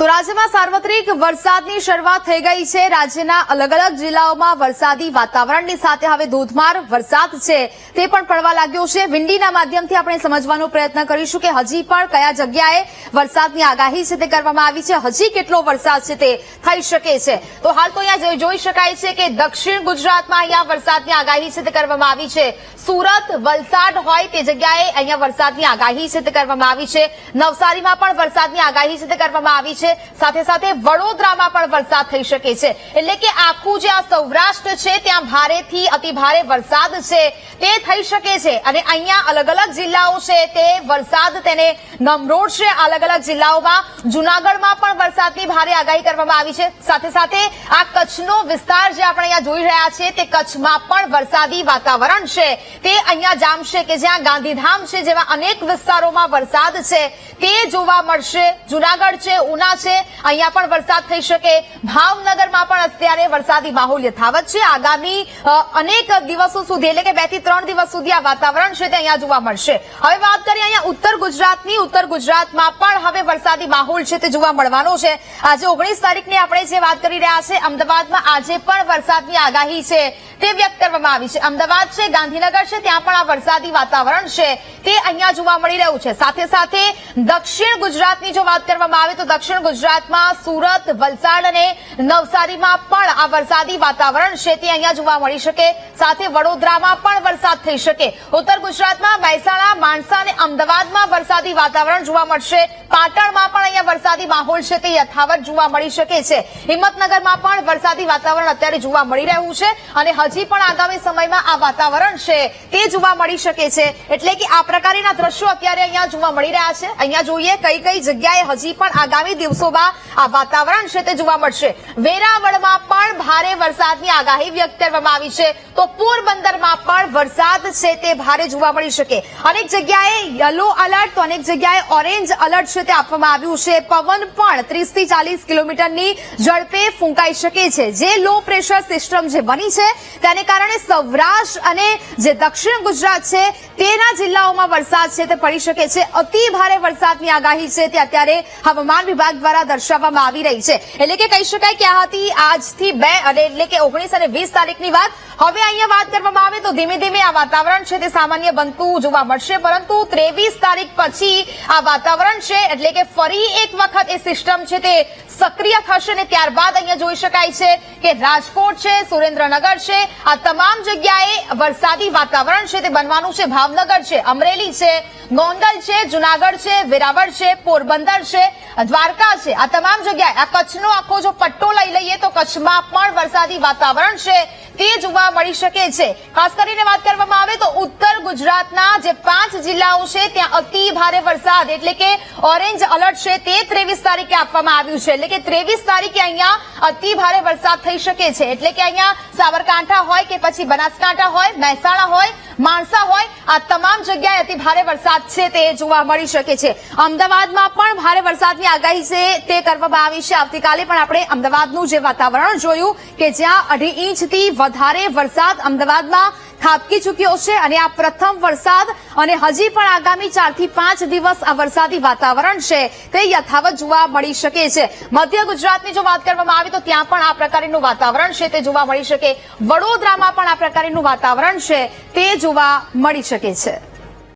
તો રાજ્યમાં સાર્વત્રિક વરસાદની શરૂઆત થઈ ગઈ છે। રાજ્યના અલગ અલગ જિલ્લાઓમાં વરસાદી વાતાવરણની સાથે હવે ધોધમાર વરસાદ છે તે પણ પડવા લાગ્યો છે। વિંડીના માધ્યમથી આપણે સમજવાનો પ્રયત્ન કરીશું કે હજી પણ કયા જગ્યાએ વરસાદની આગાહી છે તે કરવામાં આવી છે, હજી કેટલો વરસાદ છે તે થઈ શકે છે। તો હાલ તો અહીંયા જોઈ શકાય છે કે દક્ષિણ ગુજરાતમાં અહીંયા વરસાદની આગાહી છે તે કરવામાં આવી છે। સુરત, વલસાડ હોય તે જગ્યાએ અહીંયા વરસાદની આગાહી છે તે કરવામાં આવી છે। નવસારીમાં પણ વરસાદની આગાહી છે તે કરવામાં આવી છે। સાથે સાથે વડોદરામાં પણ વરસાદ થઈ શકે છે, એટલે કે આખું જે આ સૌરાષ્ટ્ર છે ત્યાં ભારેથી અતિભારે વરસાદ છે તે થઈ શકે છે। અને અહીંયા અલગ અલગ જિલ્લાઓ છે તે વરસાદ તેને નમરોડશે। અલગ અલગ જિલ્લાઓમાં જૂનાગઢમાં પણ વરસાદની ભારે આગાહી કરવામાં આવી છે। સાથે સાથે આ કચ્છનો વિસ્તાર જે આપણે અહીંયા જોઈ રહ્યા છીએ તે કચ્છમાં પણ વરસાદી વાતાવરણ છે તે અહીંયા જામશે કે જ્યાં ગાંધીધામ છે જેવા અનેક વિસ્તારોમાં વરસાદ છે તે જોવા મળશે। જૂનાગઢ છે, ઉના છે, અહીંયા પણ વરસાદ થઈ શકે। ભાવનગરમાં પણ અત્યારે વરસાદી માહોલ યથાવત છે। આગામી અનેક દિવસો સુધી એટલે કે 2 થી 3 દિવસ સુધી આ વાતાવરણ છે તે અહીંયા જોવા મળશે। હવે વાત કરીએ અહીંયા ઉત્તર ગુજરાતની। ઉત્તર ગુજરાતમાં પણ હવે વરસાદી માહોલ છે તે જોવા મળવાનો છે। આજે 19 તારીખની આપણે જે વાત કરી રહ્યા છે, અમદાવાદમાં આજે પણ વરસાદની આગાહી છે તે વ્યક્ત કરવામાં આવી છે। અમદાવાદ છે, ગાંધીનગર છે, ત્યાં પણ આ વરસાદી વાતાવરણ છે તે અહીંયા જોવા મળી રહ્યું છે। સાથે સાથે દક્ષિણ ગુજરાતની જો વાત કરવામાં આવે તો દક્ષિણ ગુજરાતમાં સુરત, વલસાડ અને નવસારીમાં પણ આ વરસાદી વાતાવરણ છે તે અહીંયા જોવા મળી શકે। સાથે વડોદરામાં પણ વરસાદ થઈ શકે। ઉત્તર ગુજરાતમાં મહેસાણા, માણસા અને અમદાવાદમાં વરસાદી વાતાવરણ જોવા મળશે। પાટણમાં પણ અહીંયા વરસાદી માહોલ છે તે યથાવત જોવા મળી શકે છે। હિંમતનગરમાં પણ વરસાદી વાતાવરણ અત્યારે જોવા મળી રહ્યું છે અને હજી પણ આગામી સમયમાં આ વાતાવરણ છે તે જોવા મળી શકે છે। એટલે કે આ પ્રકારના દ્રશ્યો અત્યારે અહીંયા જોવા મળી રહ્યા છે। અહીંયા જોઈએ કઈ કઈ જગ્યાએ હજી પણ આગામી દિવસોમાં આ વાતાવરણ છે તે જોવા મળશે। વેરાવળમાં પણ ભારે વરસાદની આગાહી વ્યક્ત કરવામાં આવી છે, તો પોરબંદરમાં પણ વરસાદ છે તે ભારે જોવા મળી શકે। અનેક જગ્યાએ યલો એલર્ટ તો અનેક જગ્યાએ ઓરેન્જ એલર્ટ છે તે આપવામાં આવ્યું છે। પવન પણ 30 થી 40 કિલોમીટરની ઝડપે ફૂંકાઈ શકે છે। જે લો પ્રેશર સિસ્ટમ જે બની છે તેને કારણે સૌરાષ્ટ્ર અને જે દક્ષિણ ગુજરાત છે તેના જિલ્લાઓમાં વરસાદ છે તે પડી શકે છે। અતિ ભારે વરસાદની આગાહી છે તે અત્યારે હવામાન વિભાગ દ્વારા દર્શાવવામાં આવી રહી છે। એટલે કે કહી શકાય કે આ હતી આજથી 2 અને એટલે કે 19 અને 20 તારીખની વાત। હવે અહીંયા વાત કરવામાં આવે તો ધીમે ધીમે આ વાતાવરણ છે તે સામાન્ય બનતું જોવા મળશે, પરંતુ 23 તારીખ પછી આ વાતાવરણ છે એટલે કે ફરી એક વખત એ સિસ્ટમ છે તે સક્રિય થશે અને ત્યારબાદ અહીંયા જોઈ શકાય છે કે રાજકોટ છે, સુરેન્દ્રનગર છે, આ તમામ જગ્યાએ વરસાદી વાતાવરણ છે તે બનવાનું છે। ભાવનગર છે, અમરેલી છે, ગોંડલ છે, જૂનાગઢ છે, વેરાવળ છે, પોરબંદર છે, દ્વારકા છે, આ તમામ જગ્યાએ આ કચ્છનો આખો જો પટ્ટો લઈ લઈએ તો કચ્છમાં પણ વરસાદી વાતાવરણ છે તે જોવા મળી શકે છે। ખાસ કરીને વાત કરવામાં આવે તો ઉત્તર ગુજરાતના જે 5 જિલ્લાઓ છે ત્યાં અતિ ભારે વરસાદ એટલે કે ઓરેન્જ એલર્ટ છે તે 23 તારીખે આપવામાં આવ્યું છે। એટલે કે 23 તારીખે અહીંયા અતિ ભારે વરસાદ થઈ શકે છે। એટલે કે અહીંયા સાબરકાંઠા હોય કે પછી બનાસકાંઠા હોય, મહેસાણા હોય, માણસા હોય, આ તમામ જગ્યાએ અતિ ભારે વરસાદ છે તે જોવા મળી શકે છે। અમદાવાદમાં પણ ભારે વરસાદની આગાહી છે તે કરવામાં આવી છે। આવતીકાલે પણ આપણે અમદાવાદનું જે વાતાવરણ જોયું કે જ્યાં 2.5 ઇંચથી વધારે વરસાદ અમદાવાદમાં ખાબકી ચૂક્યો છે અને આ પ્રથમ વરસાદ અને હજી પણ આગામી 4 થી 5 દિવસ આ વરસાદી વાતાવરણ છે તે યથાવત જોવા મળી શકે છે। મધ્ય ગુજરાતની જો વાત કરવામાં આવે તો ત્યાં પણ આ પ્રકારનું વાતાવરણ છે તે જોવા મળી શકે। વડોદરામાં પણ આ પ્રકારનું વાતાવરણ છે તે જોવા મળી શકે છે।